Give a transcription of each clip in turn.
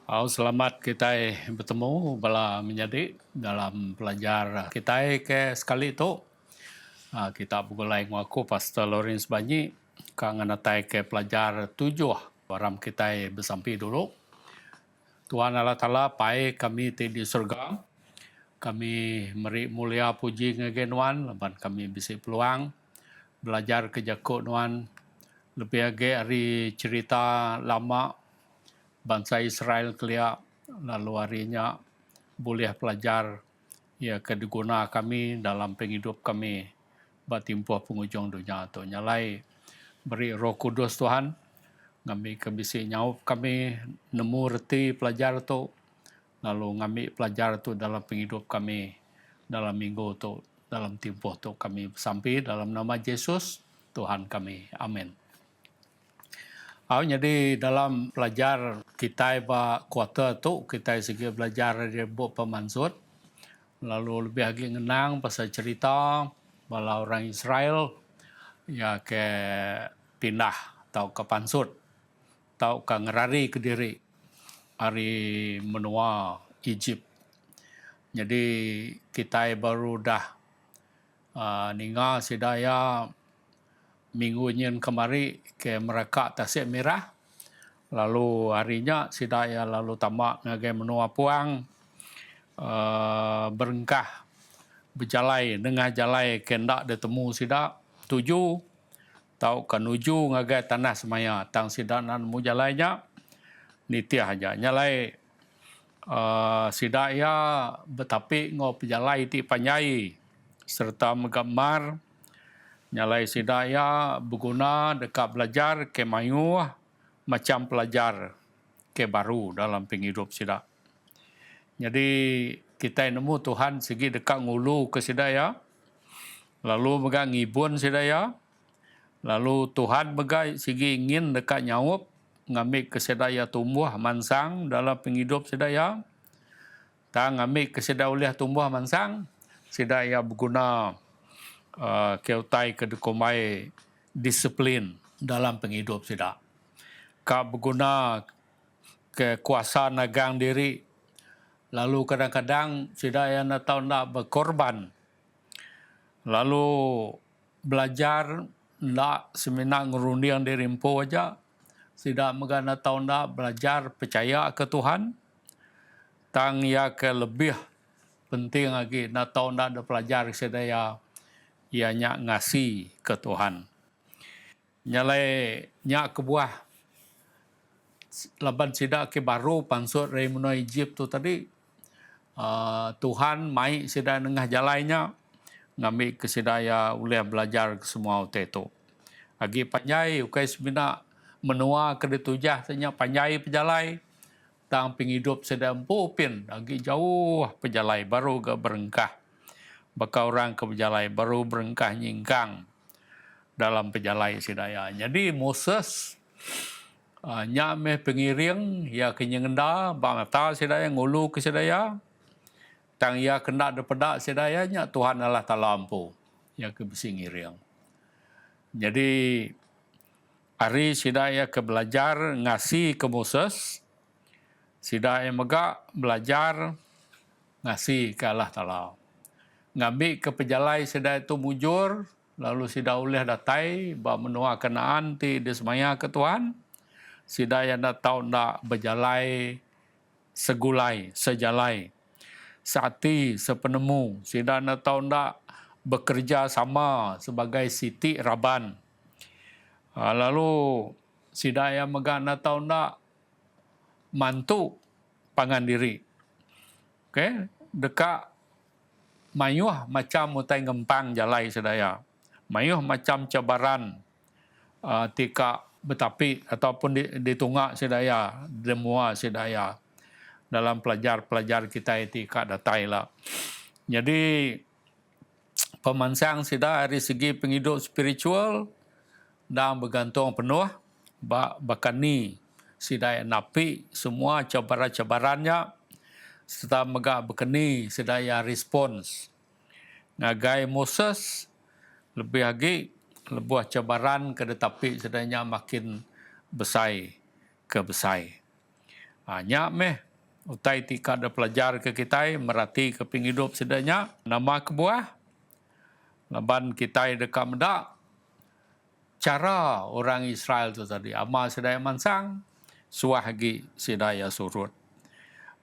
Selamat kita bertemu bala menjadi dalam belajar kita ke sekali itu. Kita mulai ngaku Pastor Lawrence Banyi kangenatai ke pelajar 7 waram kita bersampai dulu. Tuhan Allah Ta'ala pai kami di surga. Kami meri mulia puji ngegenuan leban kami bisa peluang belajar ke jakuk nuan lebih lagi hari cerita lama bangsa Israel kelia lalu harinya boleh pelajar ya kedeguna kami dalam penghidup kami batimpuh pengujung dunia tu nyalai beri Roh Kudus Tuhan ngami kebisi nyaup kami nemu reti pelajar tu lalu ngami pelajar tu dalam penghidup kami dalam minggu tu dalam timpuh tu kami sampai dalam nama Yesus Tuhan kami amin. Jadi dalam pelajar kita kuarter tu kita segi belajar dari buku pemansut lalu lebih lagi ngenang pasal cerita bala orang Israel ya ke pindah atau ke pansut atau ke ngerari ke diri hari menua Egypt. Jadi kita baru dah ninga sidaya minggu nyen kemari ke mereka Tasik Merah. Lalu harinya sidaya lalu tamak ngagai menua puang berengkah berjalai dengan jalai kendak ditemu sida 7 tau kanuju ngagai tanah semaya tang sida nan mu jalainya nitiah aja nyalai sida ya betapi ngo pejalai ti panjai serta menggambar nyalai sida ya berguna dekat belajar ke mayu macam pelajar ke baru dalam penghidup sida. Jadi kita nemu Tuhan segi dekat ngulu ke sidaya, lalu megang ngibun sidaya, lalu Tuhan megang segi ingin dekat nyawup, ngambil ke sidaya tumbuh mansang dalam penghidup sidaya, tak ngambil ke sidaya oleh tumbuh mansang, sidaya berguna keutai kedekomai disiplin dalam penghidup sidaya. Kak berguna kekuasaan nagang diri, lalu kadang-kadang sidaya nak tahu nak berkorban, lalu belajar nak seminar ngerundiang diri empu aja, sidaya megana tahu nak belajar percaya ke Tuhan, tang ya ke lebih penting lagi nak tahu nak ada pelajar sidaya ia ngasih ke Tuhan. Nyalai nyak kebuah laban sida ke baru pansut dari menua Egypt tu tadi Tuhan mai sida nengah jalannya ngambil ke sidaya boleh belajar ke semua itu. Agi panjai ukai semina menua ke ditujah tanya panjai pejalai tang penghidup sida empupin agi jauh pejalai baru ke berengkah. Baka orang ke pejalai baru berengkah nyingkang dalam pejalai sidaya. Jadi Moses nyame pengiring ya kenyengenda bangata sidaya ngulu ke sidaya tang ya kena depedak sidayanya Tuhan Allah Taala ampu ya ke besi ngiring. Jadi hari sidaya ke belajar ngasih ke Moses, sidaya mega belajar ngasih ke Allah Taala. Ngambil ke pejalai sidaya itu mujur lalu sidaya oleh datai ba menua Kanaan ti dismaya ke Tuhan. Sidaya nak tahu nak berjalai segulai, sejalai, seati, sepenemu. Sidaya nak tahu nak bekerja sama sebagai siti raban. Lalu sidaya megah nak tahu nak mantu pangan diri. Okay? Dekat mayuh macam mutai ngempang jalai sidaya. Mayuh macam cabaran tika betapi ataupun ditunggak sidaya, demua sidaya dalam pelajar-pelajar kita itu kak datai lah. Jadi pemansang sidaya dari segi penghidup spiritual dan bergantung penuh bakani sidaya napi semua cabaran-cabarannya serta megah berkeni sidaya respons. Ngagai Moses lebih lagi lebuah cabaran ke tetapi sedanya makin besai ke besai. Hanya meh utai tika ada pelajar ke kita merati ke penghidup sedanya nama kebuah laban kita dekat medak cara orang Israel tu tadi ama sedaya mansang suah lagi sedaya surut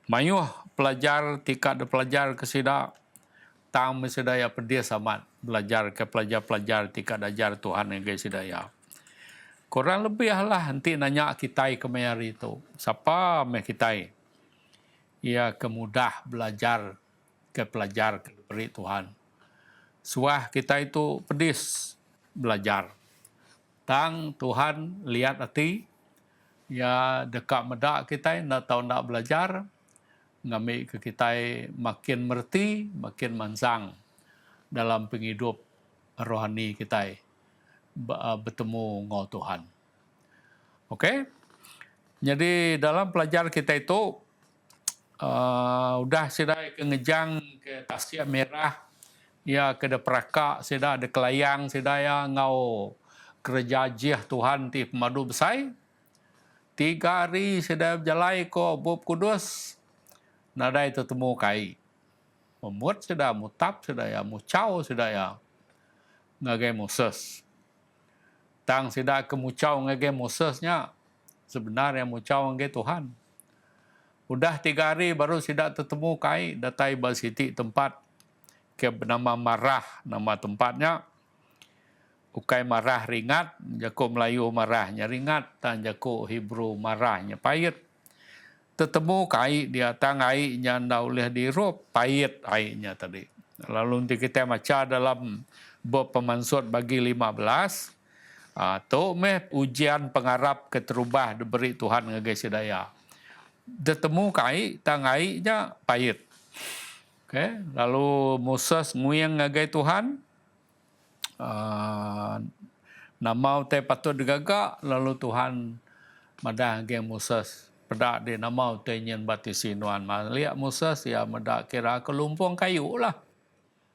mayuh pelajar tika ada pelajar ke sida tang sedaya pedia samat belajar ke pelajar-pelajar tika ajar Tuhan yang sedaya kurang lebih lah nanti nanya kita ke mayari itu siapa meh kita ia kemudah belajar ke pelajar ke beri Tuhan. Suah kita itu pedis belajar. Tang Tuhan lihat hati, ya dekat medak kita nak tahu nak belajar, ngambil ke kita makin merti, makin mansang dalam penghidup rohani kita bertemu dengan Tuhan. Okey? Jadi dalam pelajar kita itu udah sedai ke ngejang ke Tasya Merah ya ke de Perakak sedai ada kelayang sedaya ngau kerja jiah Tuhan ti pemadu besai 3 hari sedai berjalai ko Bob Kudus nadai tetemu kai memut sedai mutap sedaya mucau sedaya ngagai Moses tang sedai ke mucau ngagai Mosesnya sebenarnya mucau ngagai Tuhan. Udah 3 hari baru sidak tertemu kai datai basiti tempat ke bernama Marah nama tempatnya. Ukai Marah ringat, jako Melayu marahnya ringat dan jako Hebrew marahnya pahit. Tertemu kai dia tang airnya ndak boleh dirup pahit airnya tadi. Lalu nanti kita baca dalam bab pemansut bagi 15 tu meh ujian pengarap keterubah diberi Tuhan ngagai sedaya. Bertemu kai tangainya pahit. Okay. Lalu Moses nguyang ngagai Tuhan. Nama utai patut digagak. Lalu Tuhan madah ngagai Moses. Pedak dia nama utai nyen batisin Tuhan. Lihat Moses ya madah kira ke lumpung kayu lah.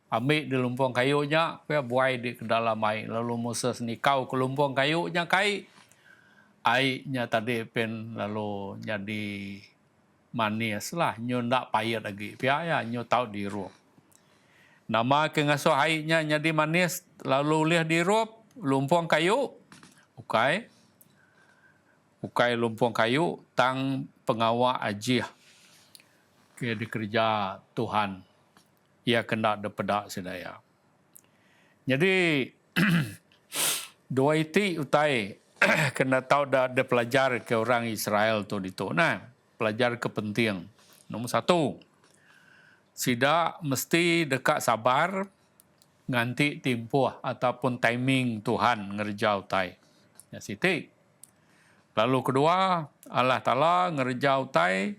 Ambil di lumpung kayunya. Buai di ke dalam air. Lalu Moses nikau ke lumpung kayunya kai. Airnya tadi pen lalu jadi manis lah nyo ndak payah lagi pihak ya nyo tahu dirup nama ke ngasuh airnya jadi manis lalu lihat dirup lumpung kayu ukai lumpung kayu tang pengawal ajih ke dikerja Tuhan ia kena depedak sedaya jadi dua itu utai kena tahu dah ada pelajar ke orang Israel tu itu. Nah, pelajar kepenting. Nombor 1, sida mesti dekat sabar nganti tempoh ataupun timing Tuhan ngerjau utai. Ya siti. Lalu kedua, Allah Ta'ala ngerjau utai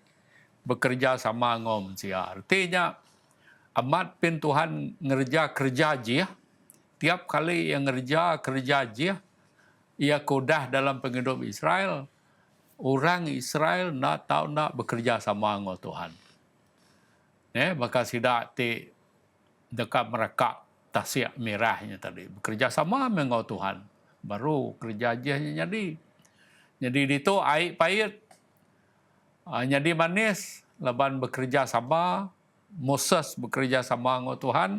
bekerja sama ngom sia. Artinya amat pin Tuhan ngerja kerja jih. Tiap kali yang ngerja kerja jih ia kodah dalam penghidup Israel. Orang Israel nak tahu nak bekerja sama dengan Tuhan. Maka sidak ti dekat mereka Tasya Merahnya tadi. Bekerja sama dengan Tuhan. Baru kerja jahnya jadi. Jadi itu air pahit. Jadi manis. Leban bekerja sama. Moses bekerja sama dengan Tuhan.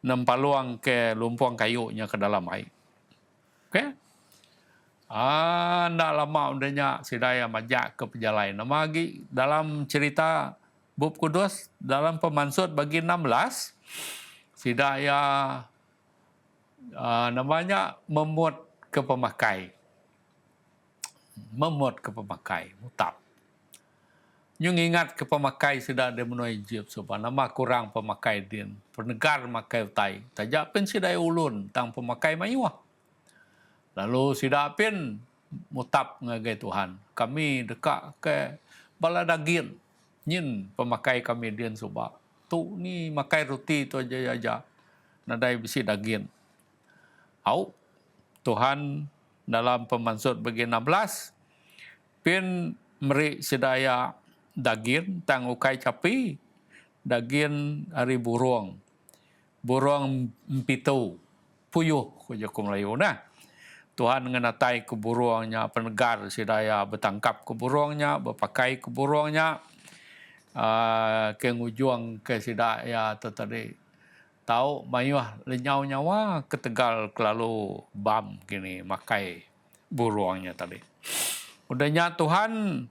Nempaluang ke lumpung kayunya ke dalam air. Okey? Ndak lama undanya sidaya majak ke pejalai. Nama lagi dalam cerita Bab Kudus dalam pemansut bagi 16 sidaya namanya memut ke pemakai. Memut ke pemakai, mutap. Nyung ingat ke pemakai sudah ada menoi jib supaya nama kurang pemakai din. Pernegar makai utai. Tajak pun sidaya ulun tang pemakai mayuah. Lalu sidapin mutap ngagai Tuhan. Kami dekat ke baladagin. Nyin pemakai kami dian subak. Tu ni makai roti tu aja. Nadai bisi dagin. Au Tuhan dalam pemansut bagi 16 pin meri sedaya dagin tang ukai capi. Dagin hari burung. Burung empitu. Puyuh ko Melayu nah. Tuhan ngenatai ke burungnya, penegar sidaya bertangkap ke burungnya, berpakai ke burungnya, ke ngujung ke sidaya tadi tahu mayuah lenyau nyawa ketegal kelalu bam gini makai burungnya tadi. Udahnya Tuhan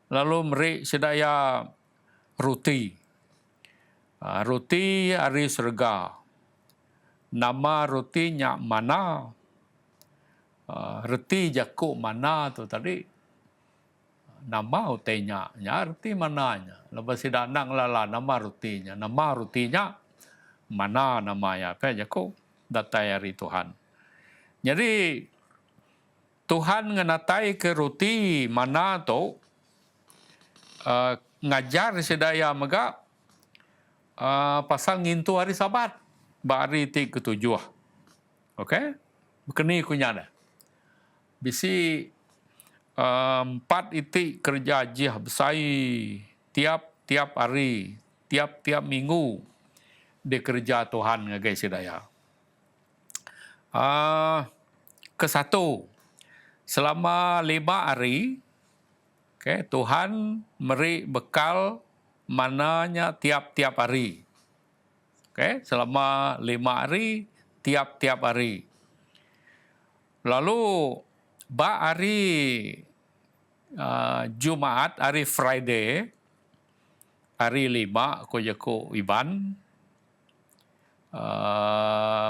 lalu meri sidaya ruti. Ruti hari surga. Nama rutinya mana? Reti jaku mana tu tadi? Nama rutinya, reti mananya. Lepas tidak nang lala nama rutinya. Nama rutinya mana namanya? Apa jaku datai hari Tuhan. Jadi Tuhan ngenatai ke ruti mana tu ngajar sedaya mega pasal ngintu hari Sabat, hari ke-7. Okey? Bekeni kunya dah. Bisi 4 itik kerja jih besai tiap hari, tiap minggu di kerja Tuhan ngagai sedaya. Ke-1, selama 5 hari, okay, Tuhan meri bekal mananya tiap-tiap hari. Okay, selama 5 hari, tiap-tiap hari. Lalu, hari Jumaat, hari Friday, hari 5, ko jaku Iban,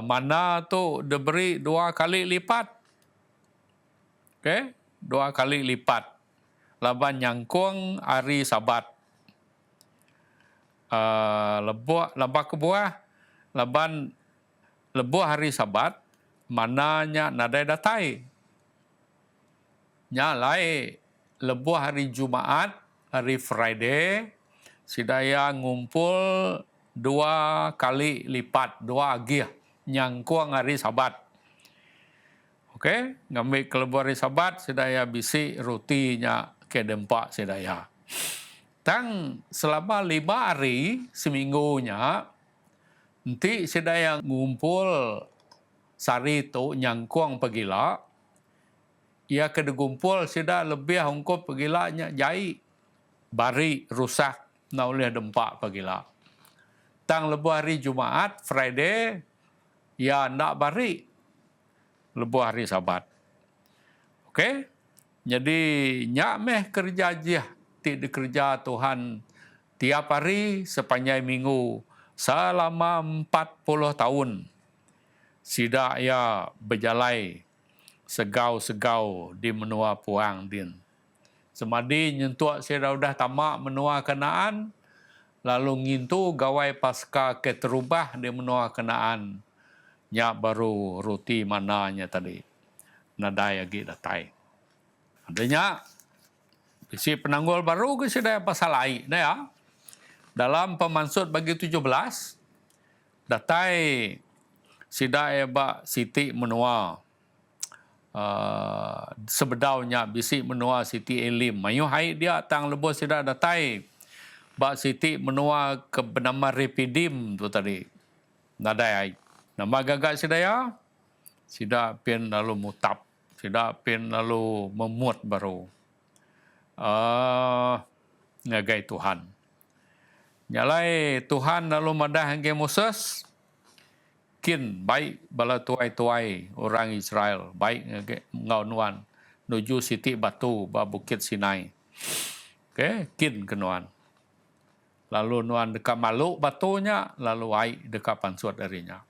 mana tu diberi 2 kali lipat. Okay, 2 kali lipat. Laban nyangkung hari Sabat. Lebah kebuah, laban lebuh hari Sabat, mananya nadai datai. Nyalai lebuh hari Jumaat, hari Friday, sidaya ngumpul 2 kali lipat, 2 agih nyangkung hari Sabat. Okey, ngambil ke lebuh hari Sabat, sidaya bisi rutinya ke dempak sidaya. Tang selama 5 hari seminggunya, nanti sedaya ngumpul sari tu nyangkuang pegila, ia kena gumpul sida lebih hongkop pegilanya jai, bari rusak na oleh dempak pegila. Tang lebuh hari Jumaat, Friday, ia nak bari lebuh hari Sabat. Okey? Jadi nyak meh kerja jih ti dikerja Tuhan tiap hari sepanjang minggu selama 40 tahun. Sida ia berjalai segau-segau di menua puang din. Semadi nyentuak sida udah tamak menua Kanaan, lalu ngintu gawai pasca keterubah di menua Kanaan. Nyak baru ruti mananya tadi. Nadai lagi datai. Adanya isi penanggul baru ke sida pasal ai dah ya. Dalam pemansut bagi 17 datai sida eba Siti menua sebedaunya bisi menua Siti Elim. Mayu hai dia tang lebuh sida datai ba Siti menua ke bernama Repidim tu tadi. Nadai ai. Nama gagak sida ya. Sida pin lalu mutap. Sida pin lalu memut baru. Ngagai Tuhan. Nyalai Tuhan lalu madah hangge Moses, kin baik bala tuai-tuai orang Israel, baik ngau nuan, nuju Siti Batu, ba Bukit Sinai. Okay, kin kenuan. Lalu nuan dekat maluk batunya, lalu ai dekat pansut darinya.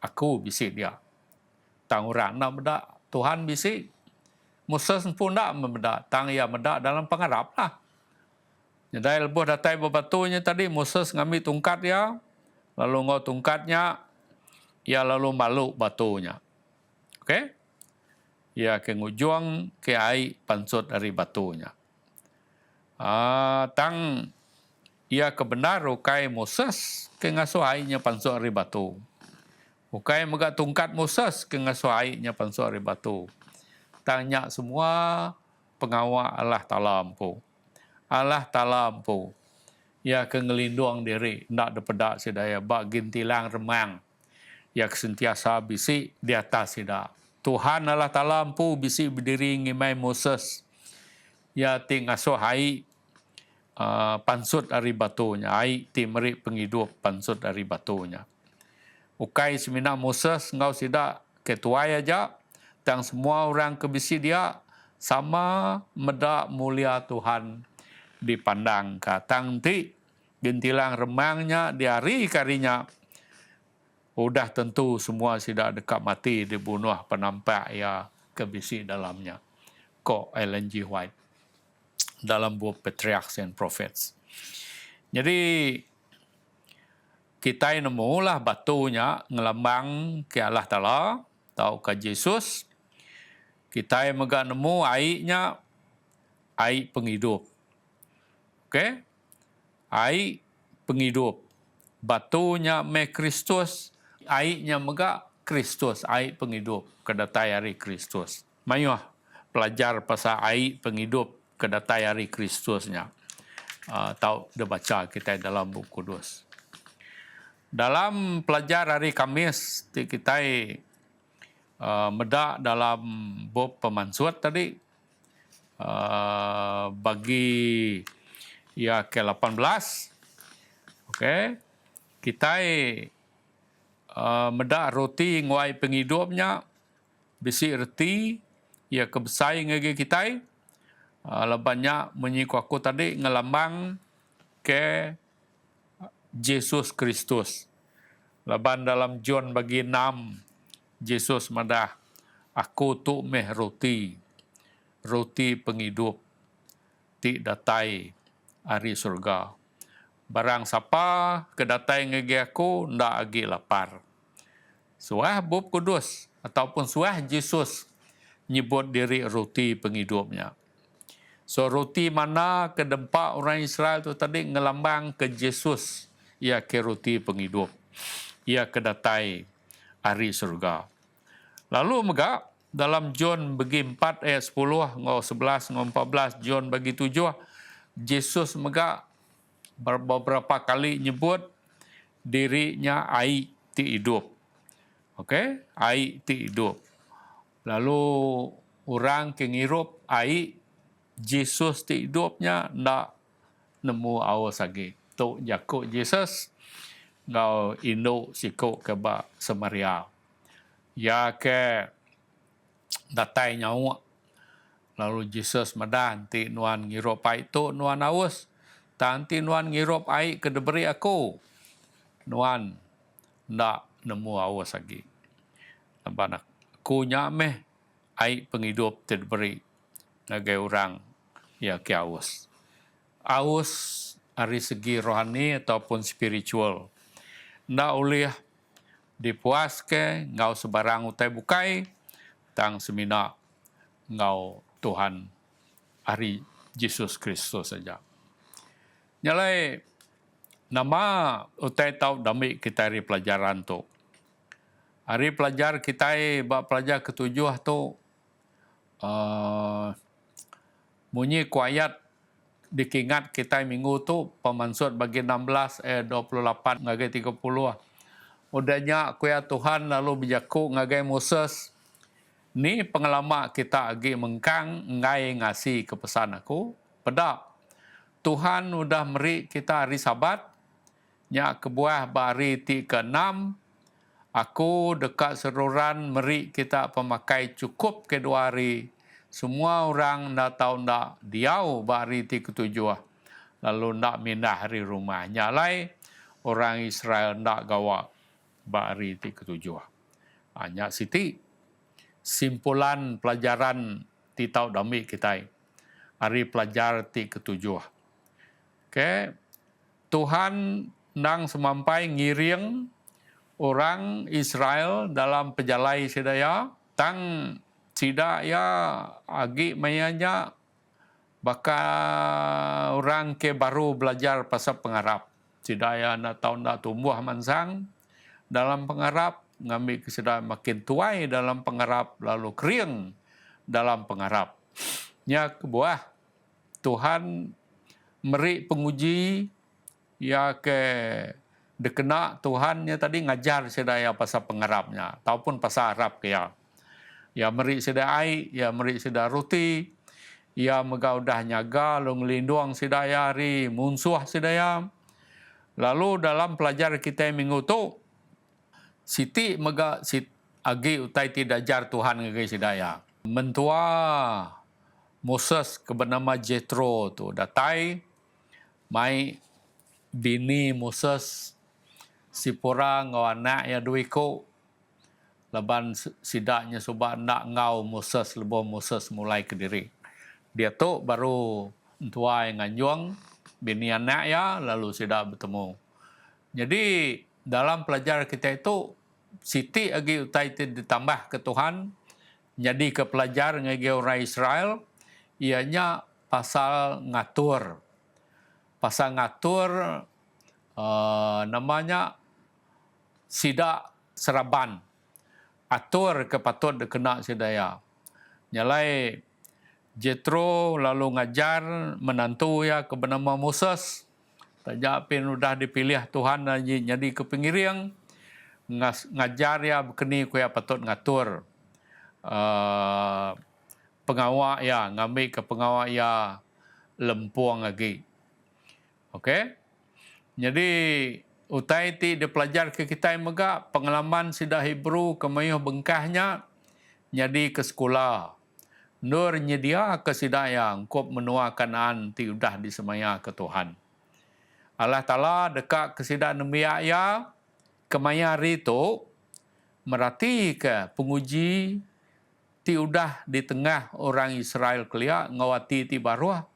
Aku bisik dia. Tang orang nak bedak, Tuhan bisik. Moses pun tak membedak, tang ia bedak dalam pengarap lah. Jadi lebuh datai berbatunya tadi, Moses ngambil tungkat dia, lalu ngau tungkatnya, ia lalu maluk batunya. Okey? Ia ke ngujung ke air pansut dari batunya. Tang ia kebenar ukai Moses ke ngasuh airnya pansut dari batu. Ukai megak tungkat Moses ke ngasuh airnya pansut dari batu. Tanya semua pengawal Allah Ta'ala ampu. Allah Ta'ala ampu. Ia ke ngelindung diri. Nak depedak sidaya. Bak gintilang remang. Ia sentiasa bisik di atas sida. Tuhan Allah Ta'ala ampu bisi berdiri ngimai Moses. Ya ti ngasuh hai pansut dari batunya. Hai ti meri penghidup pansut dari batunya. Ukai semina Moses ngau sidak ketuai aja. Dan semua orang kebisi dia sama medak mulia Tuhan dipandang. Katang ti gintilang remangnya diari karinya. Udah tentu semua sidak dekat mati dibunuh penampak ya kebisi dalamnya. Ko Ellen G. White dalam buku Patriarchs and Prophets. Jadi kita nemulah batunya ngelambang ke Allah Ta'ala atau ke Yesus. Kita megak nemu airnya, air penghidup. Okey? Air penghidup. Batunya me Kristus, airnya megak Kristus, air penghidup kedatai hari Kristus. Mayuh pelajar pasal air penghidup kedatai hari Kristusnya. Tahu dah baca kita dalam buku kudus. Dalam pelajar hari Kamis kita medak dalam bab pemansut tadi bagi ya ke-18. Okey. Kita medak roti nguai penghidupnya bisi reti ya kebesai ngege kita. Banyak menyiku aku tadi ngelambang ke Yesus Kristus. Laban dalam John bagi 6 Yesus madah, aku tu meh roti, roti penghidup, ti datai hari surga. Barang siapa kedatai ngegi aku, ndak agi lapar. Suah bab kudus, ataupun suah Yesus nyebut diri roti penghidupnya. So roti mana kedempak orang Israel tu tadi ngelambang ke Yesus, ia ke roti penghidup, ia kedatai hari surga. Lalu megak dalam John bagi 4 ayat 10 ngau 11 ngau 14 John bagi 7 Yesus megak beberapa kali nyebut dirinya air ti hidup. Okey, air ti hidup. Lalu orang kengirup air Yesus ti hidupnya ndak nemu awas lagi. Tok Yakub Yesus ngau induk sikuk ke ba Samaria. Ya ke datai nyawa. Lalu Yesus madan ti nuan ngirup air tu nuan awas. Tanti nuan ngirup air ke deberi aku. Nuan ndak nemu awas lagi. Nampak aku nyameh air penghidup ti deberi. Nagai orang ya ke awas. Awas dari segi rohani ataupun spiritual. Ndak oleh dipuas ke ngau sebarang utai bukai tang semina ngau Tuhan hari Yesus Kristus saja. Nyalai nama utai tahu dami kita hari pelajaran tu. Hari pelajar kita pelajar ketujuh tu bunyi kuayat dikingat kita minggu tu pemansut bagi 16 28 ngagai 30. Udahnya kuya Tuhan lalu berjaku ngagai Moses. Ni pengalaman kita agi mengkang ngai ngasi kepesan aku. Pedak. Tuhan udah meri kita hari Sabat. Nya kebuah bari ti ke-6. Aku dekat seruran meri kita pemakai cukup kedua hari. Semua orang ndak tahu ndak diau bari ti ke-7. Lalu ndak mindah hari rumah. Nyalai orang Israel ndak gawa bari ti ke-7. Hanya siti simpulan pelajaran ti tau dami kita. Hari pelajar ti ke-7. Okey. Tuhan nang semampai ngiring orang Israel dalam pejalai sedaya tang tidak ya agi mayanya bakal orang ke baru belajar pasal pengarap. Tidak ya nak tahu nak tumbuh mansang dalam pengarap, ngambil kesedaan makin tuai dalam pengarap, lalu kering dalam pengarap. Nya kebuah Tuhan meri penguji ya ke dekena Tuhannya tadi ngajar sedaya pasal pengarapnya ataupun pasal Arab ya. Ya meri sida ai, ya meri sida roti, ya megau dah nyaga long linduang sidaya ri munsuh sidaya. Lalu dalam pelajar kita minggu tu, siti mega sit agi utai tidak jar Tuhan ngai sidaya. Mentua Moses ke bernama Jethro tu datai mai bini Moses si pura ngau anak ya duiko leban sidaknya subak nak ngau Moses lebo Moses mulai ke diri. Dia tu baru tua yang nganjuang bini anak ya lalu sidak bertemu. Jadi dalam pelajar kita itu siti agi utai ditambah ke Tuhan jadi ke pelajar ngagi orang Israel ianya pasal ngatur. Pasal ngatur namanya sidak seraban. Atur kepatut kena sidaya. Nyalai Jethro lalu ngajar menantu ya ke bernama Moses. Tajak pin udah dipilih Tuhan jadi ke pengiring ngajar ya kini kuya patut ngatur pengawak ya ngambil ke pengawak ya lempuang lagi. Okey. Jadi utai ti dia pelajar ke kita mega pengalaman sida Hebrew kemayuh bengkahnya jadi ke sekolah. Nur nyedia ke sida yang kop menua Kanaan ti udah disemaya ke Tuhan. Allah Ta'ala dekat ke sida nembia ya kemaya rito merati ke penguji ti udah di tengah orang Israel kelia ngawati ti baruah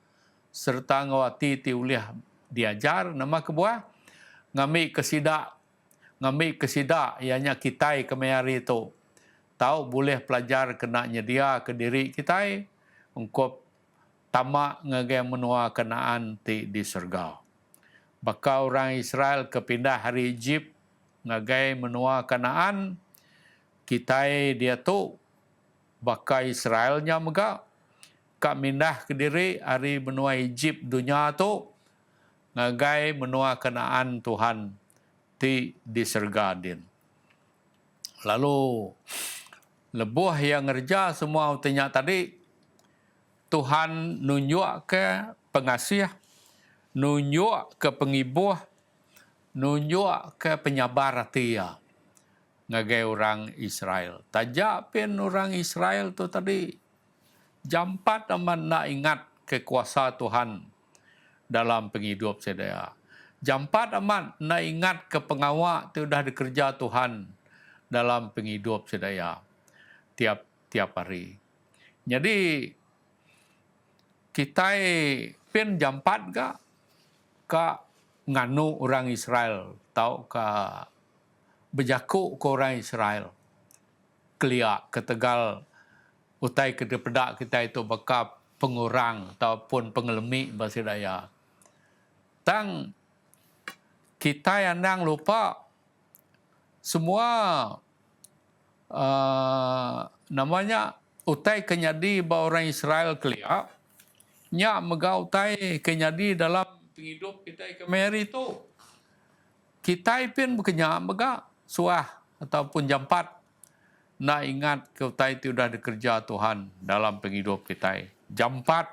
serta ngawati ti uliah diajar nama kebuah ngambil ke sida ianya kitai kemayari itu tahu boleh pelajar kena nyedia ke diri kitai ungkop tamak ngagai menua Kanaan ti di surga. Bakal orang Israel kepindah hari Egypt ngagai menua Kanaan kitai dia tu bakal Israelnya mega kak mindah ke diri hari menua Egypt dunia tu ngagai menua Kanaan Tuhan ti disergadin. Lalu lebuh yang ngerja semua utanya tadi Tuhan nunjuk ke pengasih, nunjuk ke pengibuh, nunjuk ke penyabar tia ngagai orang Israel. Tajak pin orang Israel tu tadi jampat aman nak ingat kekuasa Tuhan dalam penghidup sedaya. Jampat amat nak ingat ke pengawak tu dah dikerja Tuhan dalam penghidup sedaya tiap hari. Jadi kita pin jampat ka nganu orang Israel tau ka berjakuk ke orang Israel keliak ke Tegal utai ke depedak kita itu bakal pengurang ataupun pengelemi bahasa daya. Tang kita yang nang lupa semua namanya utai kenyadi ba orang Israel kelia nya mega utai kenyadi dalam penghidup kita kemari itu kita pun bekenya mega suah ataupun jampat nak ingat ke utai itu sudah dikerja Tuhan dalam penghidup kita. Jampat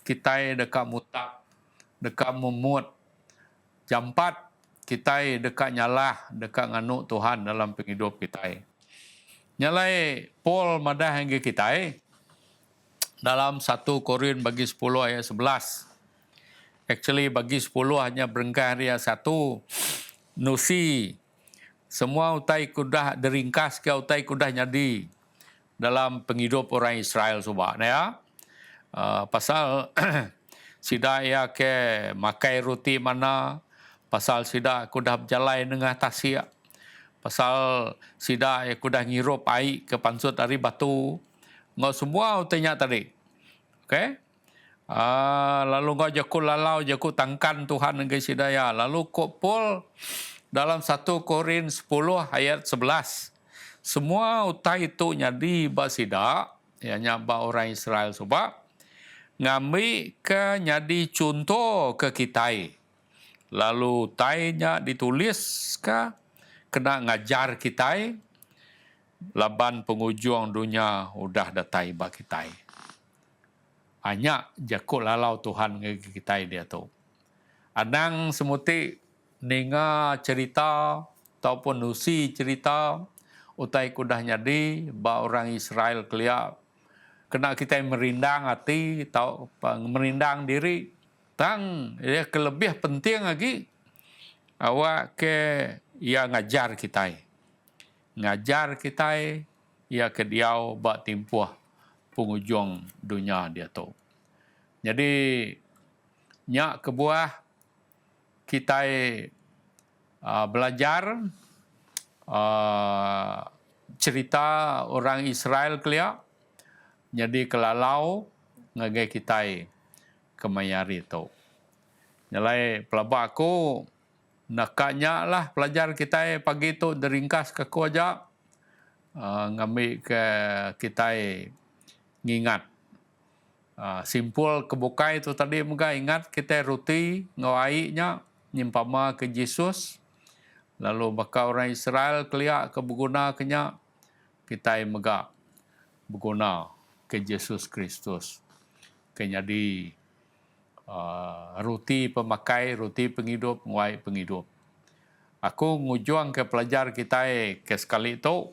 kita dekat mutak, dekat memut. Jampat kita dekat nyalah, dekat nganuk Tuhan dalam penghidup kita. Nyalai Paul madah hingga kita dalam 1 Korin bagi 10 ayat 11. Actually bagi 10 hanya berengkah dia satu nusi. Semua utai kudah deringkas ke utai kudah nyadi dalam penghidup orang Israel subak ya. Pasal sida ya ke makai roti mana, pasal sida kudah berjalan dengan tasya, pasal sida ya kudah ngirup air ke pansut dari batu, ngau semua utainya tadi. Okey? Lalu ngau jaku lalau jaku tangkan Tuhan dengan sida ya. Lalu kok Paul dalam 1 Korin 10 ayat 11. Semua utai itu nyadi ba sida, ya nyaba orang Israel subak ngambil ke nyadi contoh ke kita. Lalu tainya ditulis ke kena ngajar kita laban pengujung dunia udah datai bagi kita. Hanya jakut lalau Tuhan ngegi kita dia tu. Adang semuti ninga cerita ataupun nusi cerita utai kudah nyadi ba orang Israel kelia kena kita merindang hati atau merindang diri tang ya kelebih penting lagi awak ke ia ngajar kita ia ke diau ba timpuh pengujung dunia dia tu. Jadi nyak kebuah kita belajar cerita orang Israel kelia jadi kelalau ngagai kita kemayari tu. Nyalai pelabak aku nakanya lah pelajar kita pagi tu deringkas ke ku aja ngambil ke kita ngingat simpul kebukai itu tadi muka ingat kita ruti ngawainya nyimpama ke Yesus lalu baka orang Israel keliak ke berguna kenya kita mega berguna ke Yesus Kristus kenyadi ruti pemakai ruti penghidup ngawai penghidup. Aku ngujuang ke pelajar kita ke sekali itu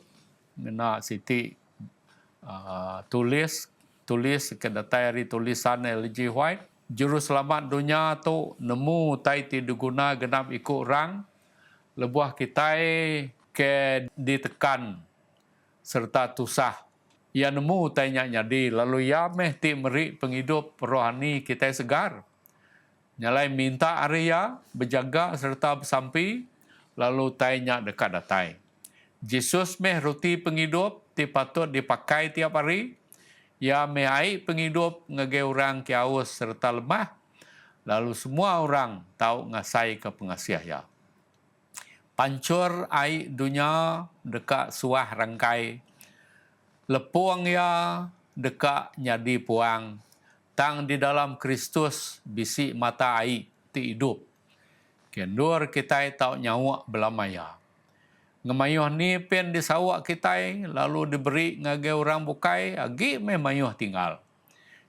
ngena siti tulis ke datai tulisan LG White juru selamat dunia tu nemu tai ti diguna genap ikut orang lebuah kita ke ditekan serta tusah ia nemu tanya nyadi lalu ia meh ti meri penghidup rohani kita segar nyalai minta area berjaga serta bersampi lalu tanya dekat datai Yesus meh roti penghidup ti patut dipakai tiap hari ia meh air penghidup ngage orang ke haus serta lemah lalu semua orang tahu ngasai ke pengasiah ya pancur air dunia dekat suah rangkai lepuang ya dekat nyadi puang tang di dalam Kristus bisi mata air ti hidup kendur kita tahu nyawa belamaya ngemayuh ni pen disawak kita lalu diberi ngage orang bukai agi memayuh tinggal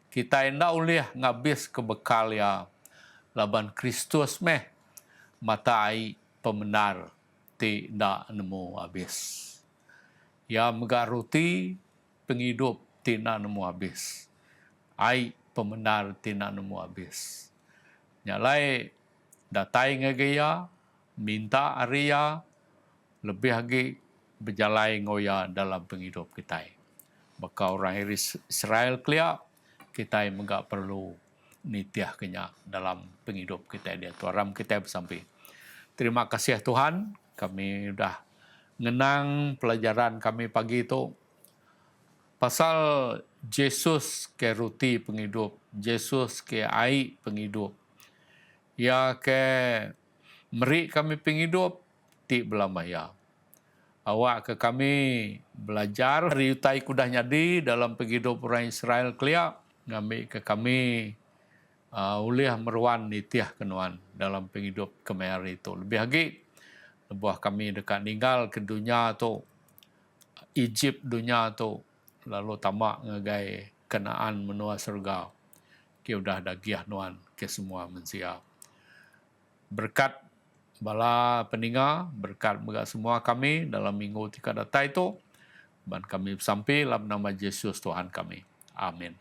kita ndak ulih ngabis ke bekal ya laban Kristus meh mata ai pemenar ti ndak nemu habis ya megaruti penghidup ti ndak nemu habis ai pemenar ti ndak nemu habis nyalai datai ngage ya minta area lebih lagi berjalai ngoya dalam penghidup kita. Maka orang Israel kelia kita enggak perlu nitiah kenya dalam penghidup kita dia tuaram kita bersampai. Terima kasih Tuhan, kami sudah ngenang pelajaran kami pagi itu pasal Yesus ke ruti penghidup, Yesus ke air penghidup. Ya ke meri kami penghidup ti belamaya. Awak ke kami belajar hari utai kudah nyadi dalam penghidup orang Israel kelia ngambil ke kami ulih meruan nitiah kenuan dalam penghidup kemayar itu. Lebih lagi lebuah kami dekat tinggal ke dunia tu Egypt dunia tu lalu tamak ngagai Kanaan menua surga. Ki udah dagiah nuan ke semua manusia. Berkat bala peninga, berkat bagi semua kami dalam minggu tika datang itu, dan kami sampai dalam nama Yesus Tuhan kami. Amin.